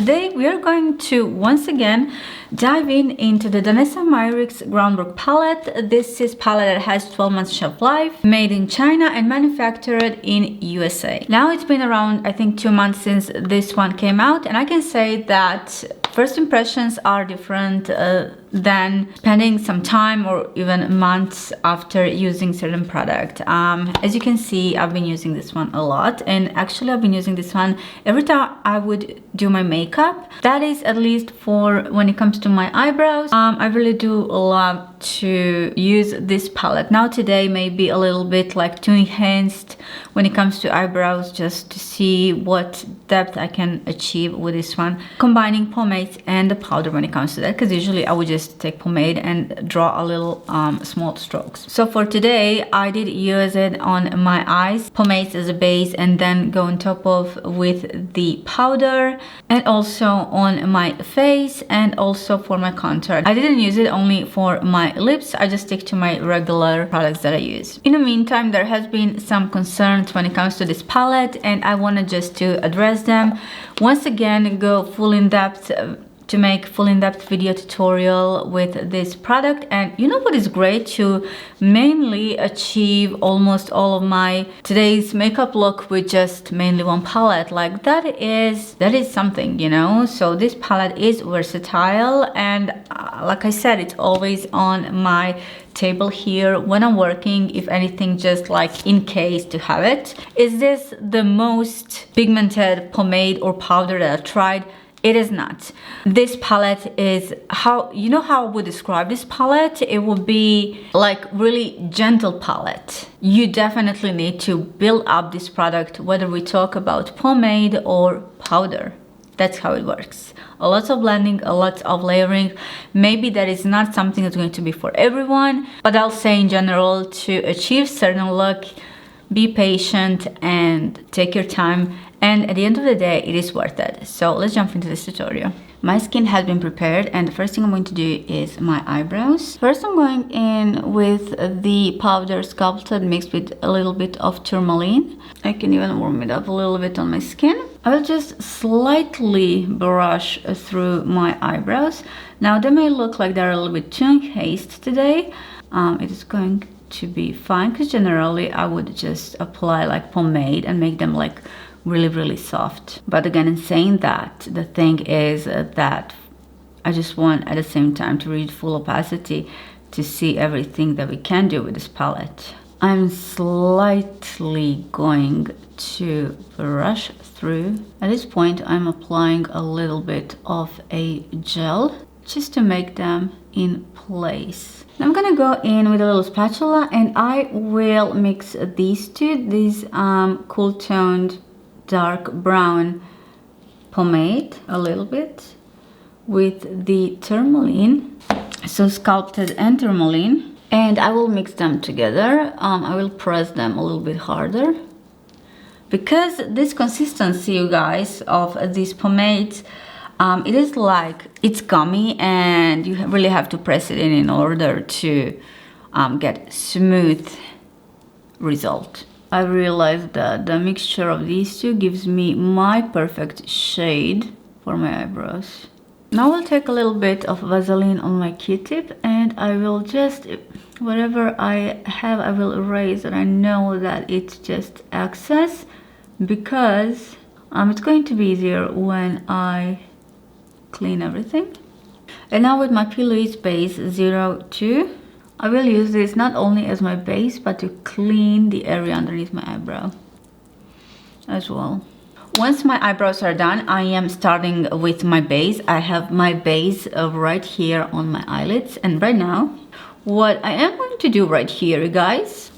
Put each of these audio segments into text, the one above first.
Today we are going to once again dive into the DANESSA MYRICKS Groundwork Palette. This is palette that has 12 months shelf life, made in China and manufactured in USA. Now it's been around, I think, 2 months since this one came out, and I can say that first impressions are different than spending some time or even months after using certain product. As you can see, I've been using this one a lot, and actually I've been using this one every time I would do my makeup. That is at least for when it comes to my eyebrows. I really do love to use this palette. Now today may be a little bit like too enhanced when it comes to eyebrows, just to see what depth I can achieve with this one, combining pomades and the powder when it comes to that, because usually I would just take pomade and draw a little small strokes. So for today I did use it on my eyes, pomades as a base, and then go on top of with the powder, and also on my face, and also for my contour. I didn't use it only for my lips, I just stick to my regular products that I use. In the meantime, there has been some concerns when it comes to this palette, and I wanted just to address them. Once again, go full in depth to make full in-depth video tutorial with this product. And you know what is great? To mainly achieve almost all of my today's makeup look with just mainly one palette. Like that is something, you know. So this palette is versatile, and like I said, it's always on my table here when I'm working, if anything, just like in case to have it. Is this the most pigmented pomade or powder that I've tried? It is not. This palette is, how you know how I would describe this palette? It would be like really gentle palette. You definitely need to build up this product, whether we talk about pomade or powder. That's how it works. A lot of blending, a lot of layering. Maybe that is not something that's going to be for everyone, but I'll say in general, to achieve certain look, be patient and take your time. And at the end of the day, it is worth it. So let's jump into this tutorial. My skin has been prepared, and the first thing I'm going to do is my eyebrows. First, I'm going in with the powder sculpted mixed with a little bit of tourmaline. I can even warm it up a little bit on my skin. I will just slightly brush through my eyebrows. Now, they may look like they're a little bit too enhanced today. It is going to be fine, because generally I would just apply like pomade and make them like really soft. But again, in saying that, the thing is that I just want at the same time to reach full opacity to see everything that we can do with this palette. I'm slightly going to brush through. At this point, I'm applying a little bit of a gel just to make them in place. Now I'm gonna go in with a little spatula, and I will mix these two, these cool toned dark brown pomade a little bit with the tourmaline, so sculpted and tourmaline, and I will mix them together. I will press them a little bit harder, because this consistency, you guys, of these pomades, it is like it's gummy, and you really have to press it in order to get smooth result. I realized that the mixture of these two gives me my perfect shade for my eyebrows. Now I'll take a little bit of Vaseline on my Q-tip, and I will just, whatever I have, I will erase, and I know that it's just excess, because it's going to be easier when I clean everything. And now with my P. Louise base 02, I will use this not only as my base, but to clean the area underneath my eyebrow as well. Once my eyebrows are done, I am starting with my base. I have my base right here on my eyelids, and right now what I am going to do right here, you guys,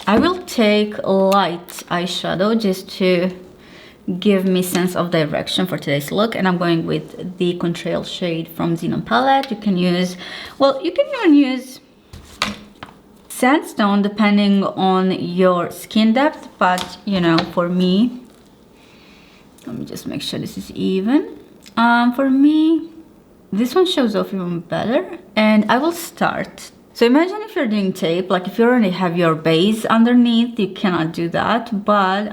I will take light eyeshadow just to give me sense of direction for today's look, and I'm going with the Contrail shade from Xenon palette. You can use, well, you can even use Sandstone depending on your skin depth, but you know, for me, let me just make sure this is even. For me, this one shows off even better, and I will start. So imagine if you're doing tape, like if you already have your base underneath, you cannot do that, but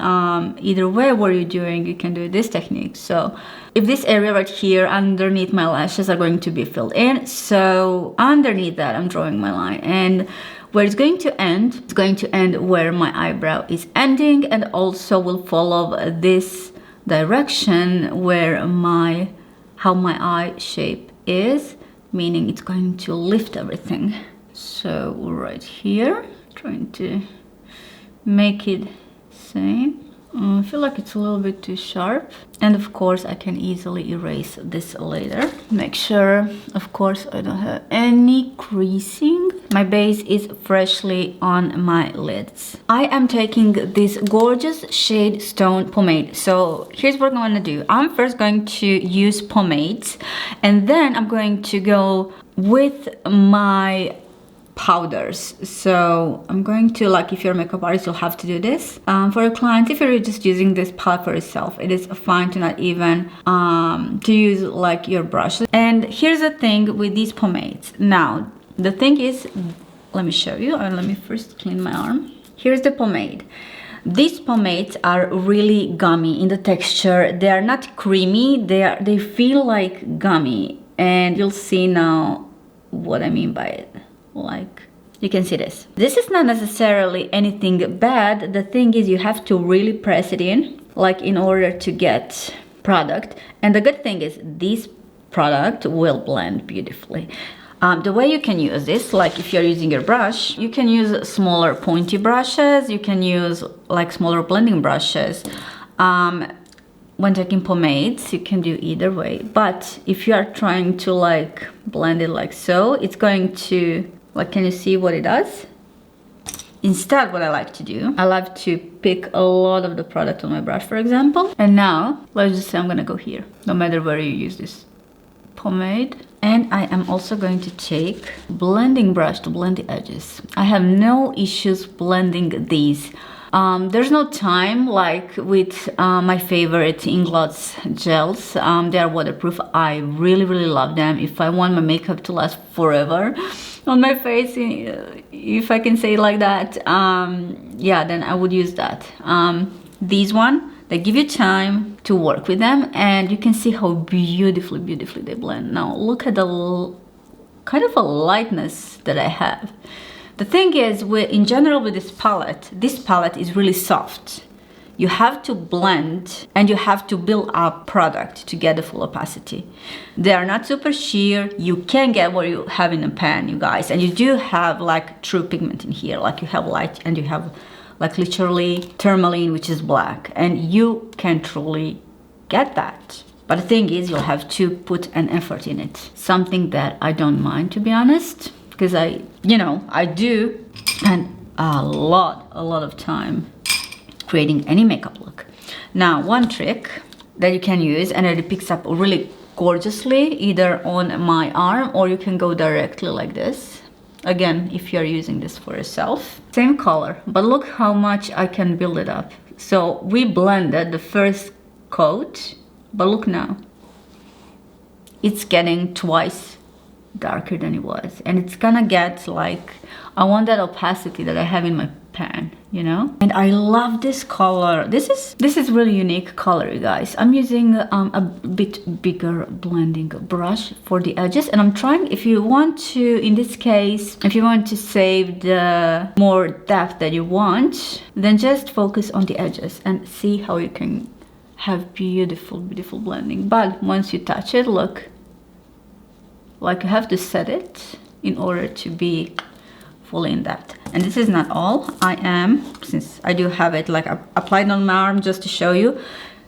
either way, what you're doing, you can do this technique. So if this area right here underneath my lashes are going to be filled in, so underneath that I'm drawing my line, and where it's going to end where my eyebrow is ending, and also will follow this direction where how my eye shape is, meaning it's going to lift everything. So right here, trying to make it same. I feel like it's a little bit too sharp, and of course I can easily erase this later. Make sure, of course, I don't have any creasing. My base is freshly on my lids. I am taking this gorgeous shade Stone pomade. So here's what I'm going to do. I'm first going to use pomades, and then I'm going to go with my powders. So I'm going to, like, if you're a makeup artist, you'll have to do this. For a client, if you're just using this palette for yourself, it is fine to not even to use like your brushes. And here's the thing with these pomades. Now the thing is, let me show you, or let me first clean my arm. Here's the pomade. These pomades are really gummy in the texture. They are not creamy, they feel like gummy, and you'll see now what I mean by it. Like, you can see this. This is not necessarily anything bad. The thing is, you have to really press it in, like, in order to get product. And the good thing is this product will blend beautifully. The way you can use this, like if you're using your brush, you can use smaller pointy brushes, you can use like smaller blending brushes. When taking pomades, you can do either way. But if you are trying to like blend it like so, it's going to, like, can you see what it does? Instead, what I like to do, I love to pick a lot of the product on my brush, for example. And now, let's just say I'm gonna go here, no matter where you use this pomade. And I am also going to take blending brush to blend the edges. I have no issues blending these. There's no time like with my favorite Inglots gels. They are waterproof. I really love them. If I want my makeup to last forever on my face, if I can say it like that, yeah, then I would use that. These one, they give you time to work with them, and you can see how beautifully they blend. Now look at the kind of a lightness that I have. The thing is, in general with this palette is really soft. You have to blend and you have to build up product to get the full opacity. They are not super sheer. You can get what you have in a pan, you guys. And you do have like true pigment in here. Like you have light and you have like literally tourmaline, which is black. And you can truly get that. But the thing is, you'll have to put an effort in it. Something that I don't mind, to be honest. Because I do spend a lot of time creating any makeup look. Now, one trick that you can use, and it picks up really gorgeously, either on my arm or you can go directly like this. Again, if you're using this for yourself. Same color, but look how much I can build it up. So we blended the first coat, but look now. It's getting twice darker than it was, and it's gonna get like, I want that opacity that I have in my pan, you know. And I love this color. This is really unique color, you guys. I'm using a bit bigger blending brush for the edges, and I'm trying, if you want to, in this case, if you want to save the more depth that you want, then just focus on the edges and see how you can have beautiful blending. But once you touch it, look, like you have to set it in order to be fully in depth. And this is not all. Since I do have it like applied on my arm just to show you,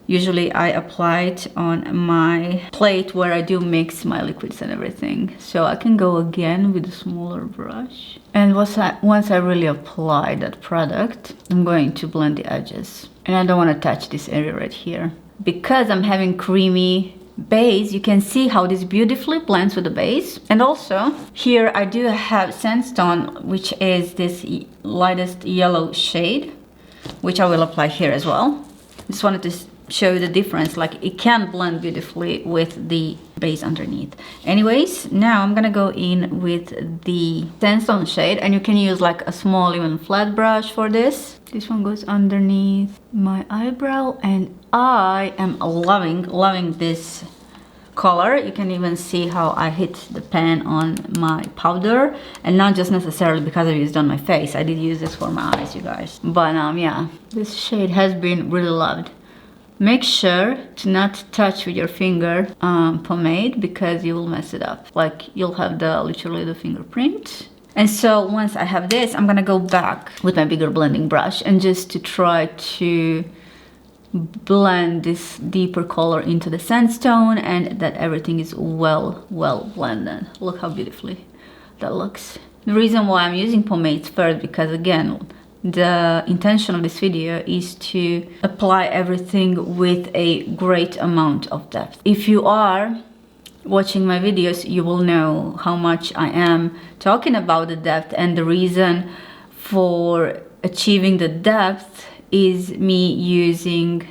usually I apply it on my plate where I do mix my liquids and everything. So I can go again with a smaller brush. And once I really apply that product, I'm going to blend the edges. And I don't want to touch this area right here. Because I'm having creamy base, you can see how this beautifully blends with the base. And also here I do have Sandstone, which is this lightest yellow shade, which I will apply here as well. Just wanted to show you the difference, like it can blend beautifully with the base underneath. Anyways, now I'm gonna go in with the Sandstone shade, and you can use like a small even flat brush for this. This one goes underneath my eyebrow, and I am loving this color. You can even see how I hit the pan on my powder, and not just necessarily because I used it on my face. I did use this for my eyes, you guys. But yeah, this shade has been really loved. Make sure to not touch with your finger pomade, because you will mess it up. Like, you'll have literally the fingerprint. And so once I have this, I'm gonna go back with my bigger blending brush and just to try to blend this deeper color into the sandstone, and that everything is well blended. Look how beautifully that looks. The reason why I'm using pomades first, because again, the intention of this video is to apply everything with a great amount of depth. If you are watching my videos, you will know how much I am talking about the depth, and the reason for achieving the depth is me using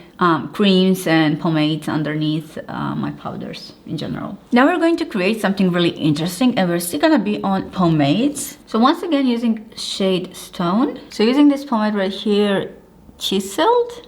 creams and pomades underneath my powders in general. Now we're going to create something really interesting, and we're still gonna be on pomades. So once again, using shade Stone. So using this pomade right here, chiseled,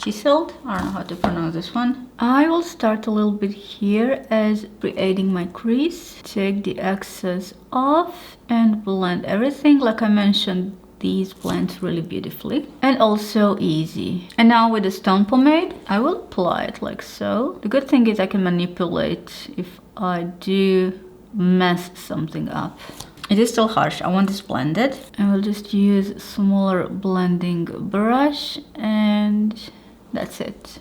I don't know how to pronounce this one. I will start a little bit here as creating my crease. Take the excess off and blend everything. Like I mentioned, these blend really beautifully and also easy. And now with the Stone pomade, I will apply it like so. The good thing is I can manipulate if I do mess something up. It is still harsh. I want this blended. I will just use a smaller blending brush, and that's it.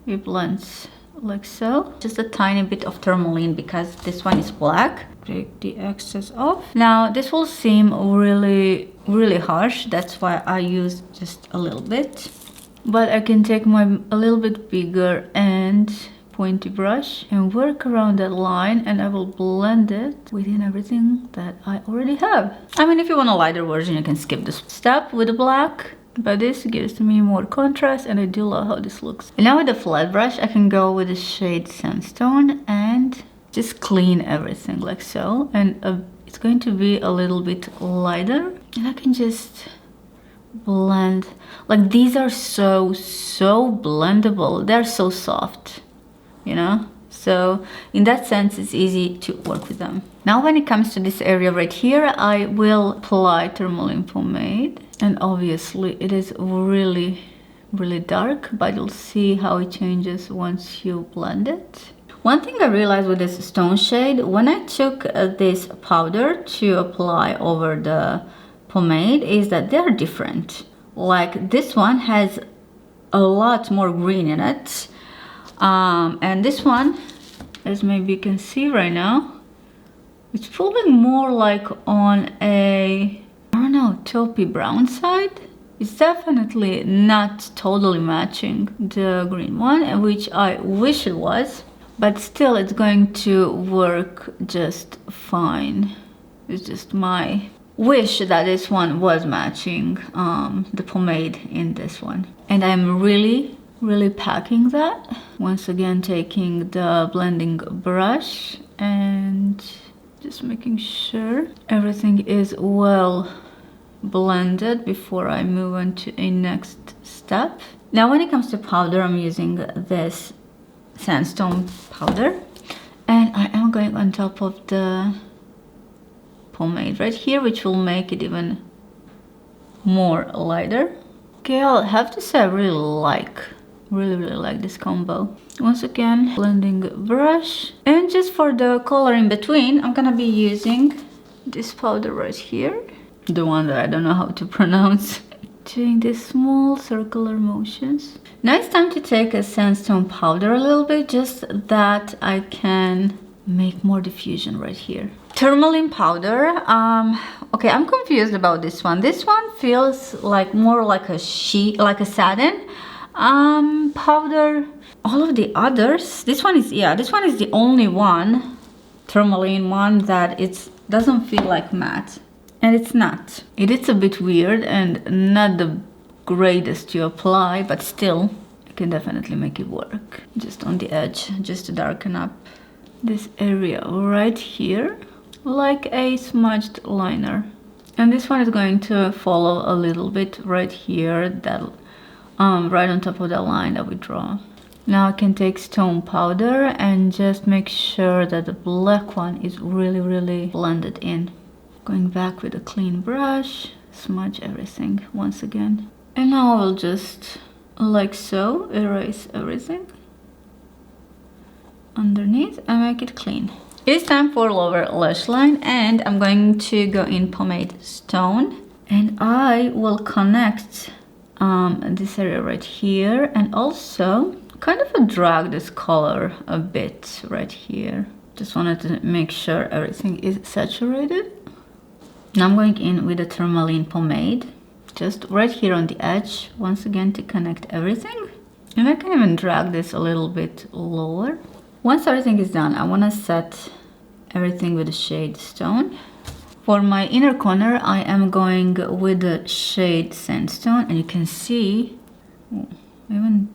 It blends like so. Just a tiny bit of tourmaline because this one is black. Take the excess off. Now this will seem really harsh. That's why I use just a little bit. But I can take my a little bit bigger and pointy brush and work around that line, and I will blend it within everything that I already have. I mean, if you want a lighter version, you can skip this step with the black, but this gives me more contrast, and I do love how this looks. And now with the flat brush, I can go with the shade Sandstone and just clean everything like so. And it's going to be a little bit lighter, and I can just blend. Like, these are so blendable. They're so soft, you know? So in that sense, it's easy to work with them. Now when it comes to this area right here, I will apply tourmaline pomade. And obviously it is really dark, but you'll see how it changes once you blend it. One thing I realized with this Stone shade, when I took this powder to apply over the pomade, is that they're different. Like, this one has a lot more green in it. And this one, as maybe you can see right now, it's probably more like on a, I don't know, taupey brown side. It's definitely not totally matching the green one, which I wish it was, but still it's going to work just fine. It's just my wish that this one was matching the pomade in this one. And I'm really packing that. Once again, taking the blending brush and just making sure everything is well blended before I move on to a next step. Now when it comes to powder, I'm using this Sandstone powder, and I am going on top of the pomade right here, which will make it even more lighter. Okay, I'll have to say I really like this combo. Once again, blending brush, and just for the color in between, I'm gonna be using this powder right here, the one that I don't know how to pronounce. Doing these small circular motions. Now it's time to take a Sandstone powder a little bit, just that I can make more diffusion right here. Tourmaline powder. Okay, I'm confused about this one. This one feels like more like a sheet, like a satin powder. All of the others, this one is the only one, tourmaline one, that it doesn't feel like matte. And it's not. It is a bit weird and not the greatest to apply, but still, I can definitely make it work. Just on the edge, just to darken up this area right here, like a smudged liner. And this one is going to follow a little bit right here, that right on top of the line that we draw. Now I can take stone powder and just make sure that the black one is really blended in. Going back with a clean brush, smudge everything once again. And now I will just, like so, erase everything underneath and make it clean. It's time for lower lash line, and I'm going to go in pomade stone, and I will connect this area right here, and also kind of drag this color a bit right here. Just wanted to make sure everything is saturated. Now I'm going in with a tourmaline pomade, just right here on the edge, once again to connect everything. And I can even drag this a little bit lower. Once everything is done, I want to set everything with the shade Stone. For my inner corner, I am going with the shade Sandstone, and you can see, I haven't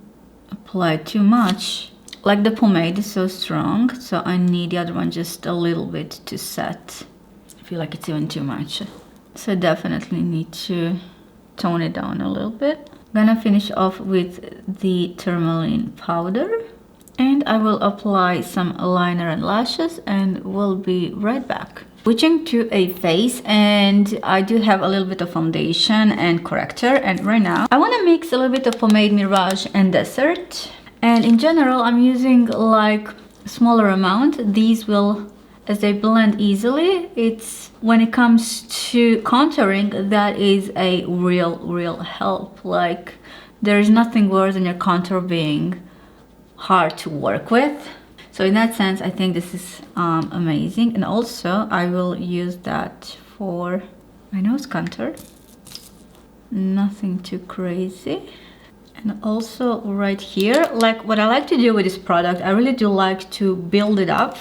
applied too much. Like the pomade is so strong, so I need the other one just a little bit to set. I feel like it's even too much. So I definitely need to tone it down a little bit. I'm gonna finish off with the tourmaline powder. And I will apply some liner and lashes, and we'll be right back. Switching to a face, and I do have a little bit of foundation and corrector, and right now I want to mix a little bit of pomade, mirage and desert. And in general I'm using like a smaller amount. These will, as they blend easily, it's when it comes to contouring, that is a real help. Like there is nothing worse than your contour being hard to work with. So in that sense, I think this is amazing. And also I will use that for my nose contour. Nothing too crazy. And also right here, like what I like to do with this product, I really do like to build it up,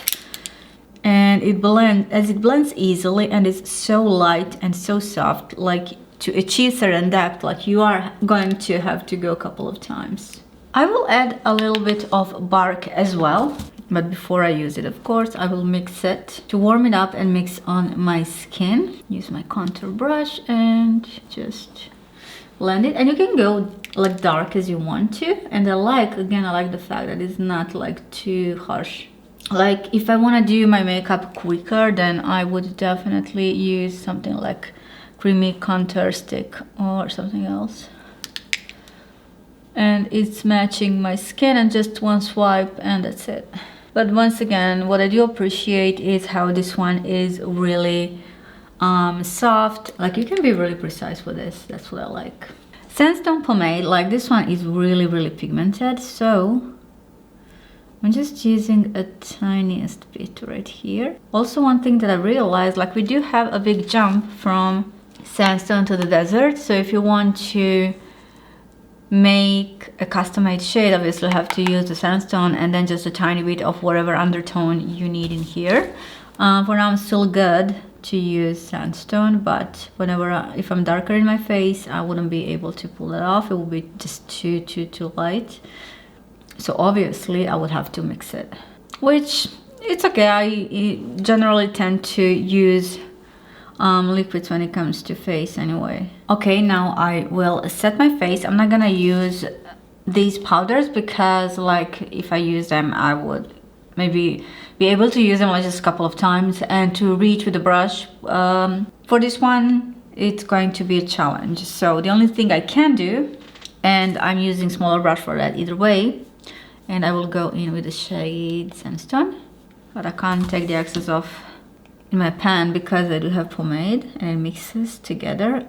and it blends easily, and it's so light and so soft. Like to achieve certain depth, like you are going to have to go a couple of times. I will add a little bit of bark as well, but before I use it, of course, I will mix it to warm it up and mix on my skin. Use my contour brush and just blend it. And you can go like dark as you want to. And I like the fact that it's not like too harsh. Like if I want to do my makeup quicker, then I would definitely use something like creamy contour stick or something else. And it's matching my skin, and just one swipe and that's it. But once again, what I do appreciate is how this one is really soft. Like you can be really precise with this. That's what I like. Sandstone pomade, like this one is really pigmented, so I'm just using a tiniest bit right here. Also, one thing that I realized, like we do have a big jump from Sandstone to the desert, so if you want to make a custom-made shade, obviously you have to use the Sandstone and then just a tiny bit of whatever undertone you need in here. For now I'm still good to use Sandstone, but whenever if I'm darker in my face, I wouldn't be able to pull it off. It would be just too light, so obviously I would have to mix it, which it's okay. I generally tend to use liquids when it comes to face anyway. Okay, now I will set my face. I'm not gonna use these powders because like if I use them, I would maybe be able to use them like just a couple of times, and to reach with the brush for this one, it's going to be a challenge. So the only thing I can do, and I'm using smaller brush for that either way, and I will go in with the shade Sandstone, but I can't take the excess off in my pan because I do have pomade and it mixes together.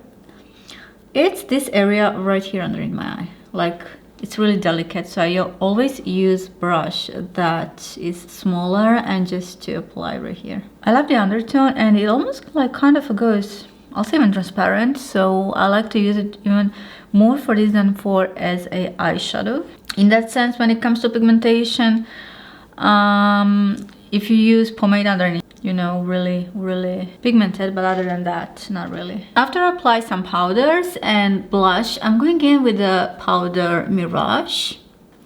It's this area right here underneath my eye. Like it's really delicate, so I always use brush that is smaller and just to apply right here. I love the undertone, and it almost like kind of goes also even transparent, so I like to use it even more for this than for as a eyeshadow. In that sense, when it comes to pigmentation, if you use pomade underneath, you know, really pigmented, but other than that, not really. After I apply some powders and blush, I'm going in with the powder Mirage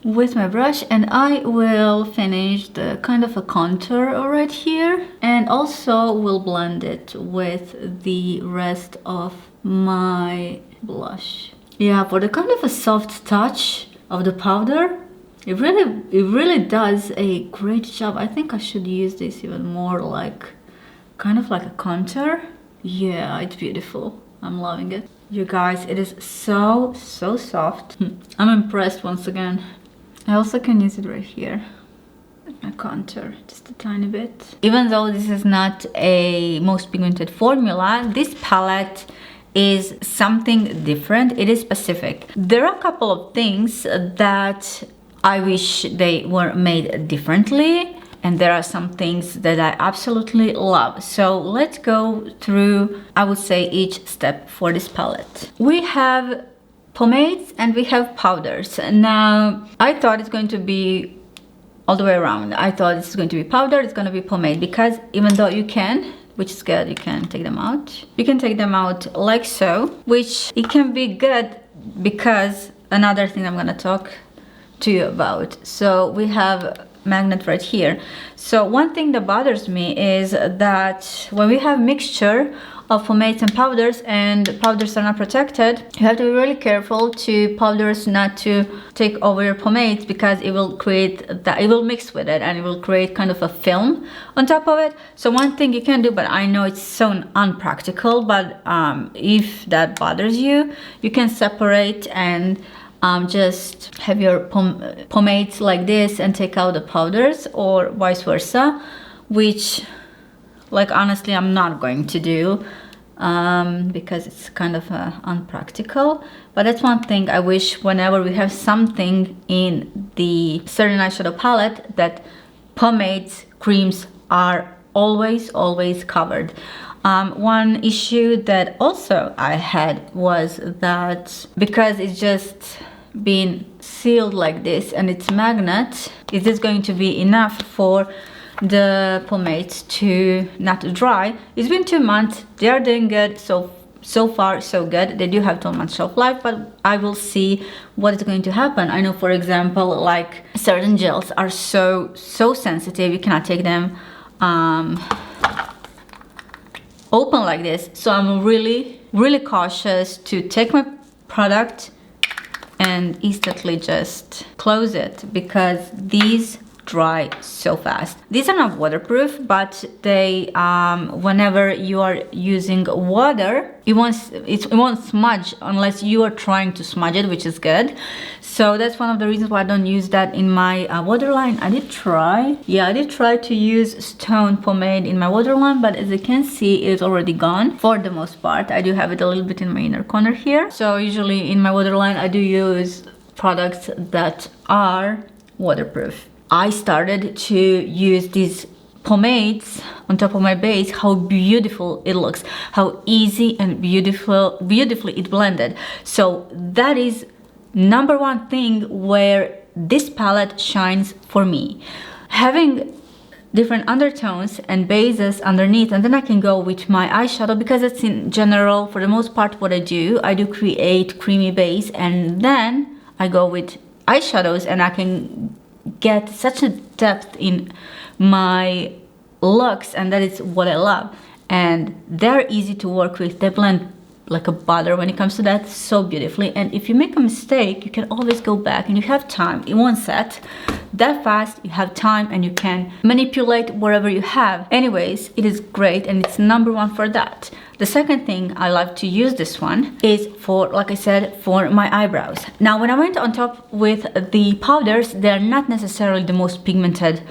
with my brush, and I will finish the kind of a contour right here, and also will blend it with the rest of my blush. Yeah, for the kind of a soft touch of the powder, it really does a great job. I think I should use this even more, like kind of like a contour. Yeah, it's beautiful. I'm loving it. You guys, it is so soft. I'm impressed once again. I also can use it right here. A contour, just a tiny bit. Even though this is not a most pigmented formula, this palette is something different. It is specific. There are a couple of things that I wish they were made differently, and there are some things that I absolutely love. So let's go through, I would say, each step for this palette. We have pomades and we have powders. Now, I thought it's going to be all the way around. I thought it's going to be powder, it's going to be pomade, because even though you can, which is good, you can take them out. You can take them out like so, which it can be good because another thing I'm going to talk to you about. So we have magnet right here. So one thing that bothers me is that when we have mixture of pomades and powders are not protected, you have to be really careful to powders not to take over your pomades, because it will create that, it will mix with it and it will create kind of a film on top of it. So one thing you can do, but I know it's so unpractical, but if that bothers you, you can separate and just have your pomades like this and take out the powders, or vice versa, which, like, honestly, I'm not going to do because it's kind of unpractical. But that's one thing I wish, whenever we have something in the certain eyeshadow palette, that pomades, creams are always covered. One issue that also I had was that because it's just been sealed like this and it's magnet, is this going to be enough for the pomades to not dry? It's been 2 months, they are doing good, so far so good. They do have 2 months shelf life, but I will see what is going to happen. I know, for example, like certain gels are so sensitive, you cannot take them open like this. So I'm really cautious to take my product and instantly just close it, because these dry so fast. These are not waterproof, but they whenever you are using water, it won't smudge unless you are trying to smudge it, which is good. So that's one of the reasons why I don't use that in my waterline. I did try to use stone pomade in my waterline, but as you can see, it's already gone for the most part. I do have it a little bit in my inner corner here. So usually in my waterline I do use products that are waterproof. I started to use these pomades on top of my base. How beautiful it looks, how easy and beautifully it blended. So that is number one thing where this palette shines for me. Having different undertones and bases underneath, and then I can go with my eyeshadow, because it's in general, for the most part, what I do create creamy base, and then I go with eyeshadows, and I can get such a depth in my looks, and that is what I love. And they're easy to work with. They blend like a butter when it comes to that, so beautifully. And if you make a mistake, you can always go back, and you have time. It won't set that fast. You have time and you can manipulate wherever you have. Anyways, it is great, and it's number one for that. The second thing I love to use this one is for, like I said, for my eyebrows. Now, when I went on top with the powders, they're not necessarily the most pigmented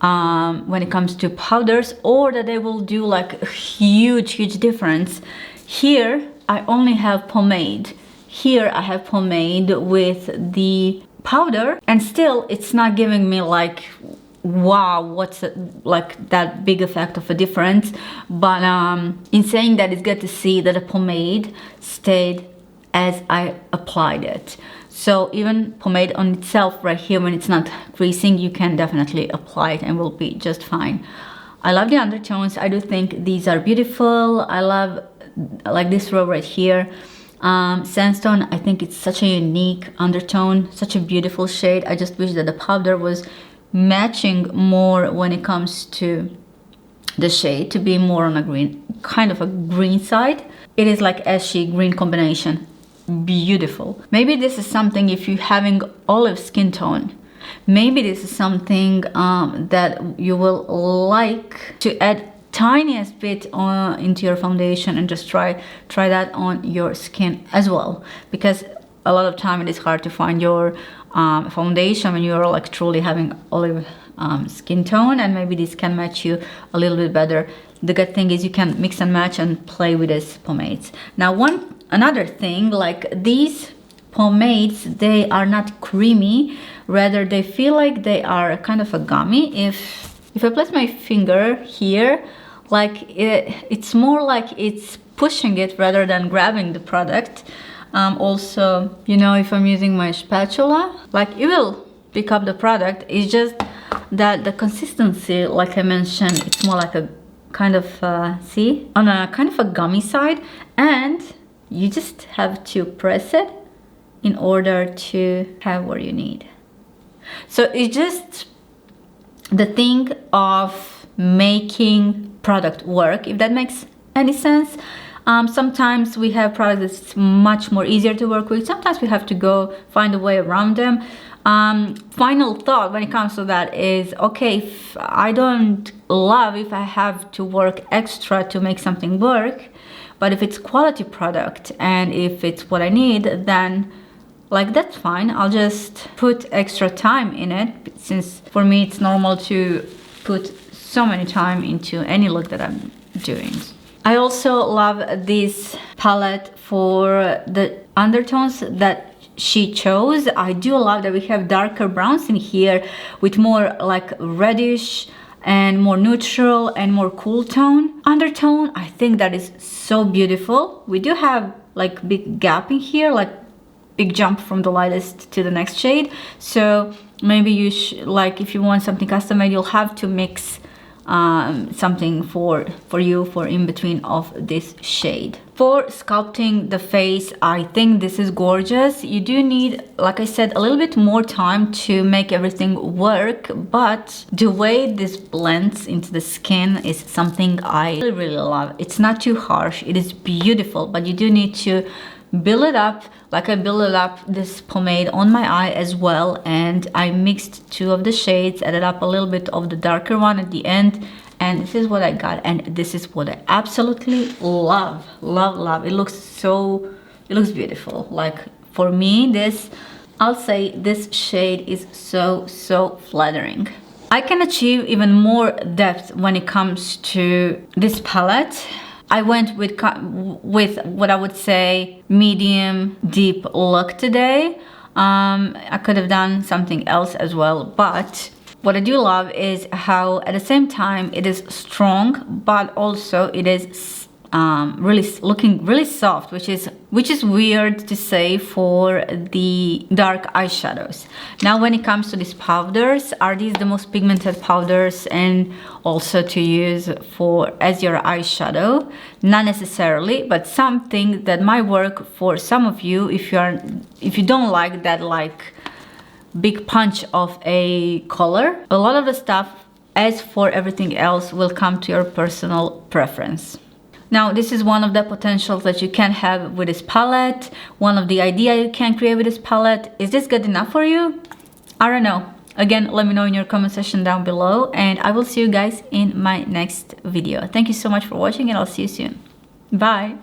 when it comes to powders, or that they will do like a huge difference. Here I only have pomade. Here I have pomade with the powder, and still it's not giving me like, wow, what's like that big effect of a difference. But in saying that, it's good to see that the pomade stayed as I applied it. So even pomade on itself right here, when it's not creasing, you can definitely apply it and will be just fine. I love the undertones. I do think these are beautiful. I love like this row right here. Sandstone, I think it's such a unique undertone, such a beautiful shade. I just wish that the powder was matching more when it comes to the shade, to be more on a green, kind of a green side. It is like ashy green combination. beautiful. Maybe this is something, if you're having olive skin tone, maybe this is something that you will like to add tiniest bit into your foundation and just try that on your skin as well, because a lot of time it is hard to find your foundation when you're like truly having olive skin tone, and maybe this can match you a little bit better. The good thing is you can mix and match and play with these pomades. Now another thing, like these pomades, they are not creamy, rather they feel like they are kind of a gummy. If I place my finger here, like it's more like it's pushing it rather than grabbing the product. Also, you know, if I'm using my spatula, like it will pick up the product. It's just that the consistency, like I mentioned, it's more like a kind of see, on a kind of a gummy side, and you just have to press it in order to have what you need. So it's just the thing of making product work, if that makes any sense. Sometimes we have products that's much more easier to work with. Sometimes we have to go find a way around them. Final thought when it comes to that is, okay, if I don't love if I have to work extra to make something work, but if it's quality product and if it's what I need, then like that's fine. I'll just put extra time in it, since for me it's normal to put so many time into any look that I'm doing. I also love this palette for the undertones that she chose. I do love that we have darker browns in here with more like reddish and more neutral and more cool tone undertone. I think that is so beautiful. We do have like big gap in here, like big jump from the lightest to the next shade. So maybe you like, if you want something custom made, you'll have to mix something for in between of this shade. For sculpting the face, I think this is gorgeous. You do need, like I said, a little bit more time to make everything work, but the way this blends into the skin is something I really love. It's not too harsh, it is beautiful, but you do need to build it up. Like I built up this pomade on my eye as well, and I mixed two of the shades, added up a little bit of the darker one at the end, and this is what I got, and this is what I absolutely love. It looks beautiful. Like for me, this, I'll say this shade is so flattering. I can achieve even more depth when it comes to this palette. I went with what I would say medium deep look today. I could have done something else as well, but what I do love is how at the same time it is strong, but also it is really looking really soft, which is weird to say for the dark eyeshadows. Now when it comes to these powders, are these the most pigmented powders and also to use for as your eyeshadow? Not necessarily, but something that might work for some of you if you don't like that like big punch of a color. A lot of the stuff, as for everything else, will come to your personal preference. Now, this is one of the potentials that you can have with this palette. One of the ideas you can create with this palette. Is this good enough for you? I don't know. Again, let me know in your comment section down below, and I will see you guys in my next video. Thank you so much for watching, and I'll see you soon. Bye.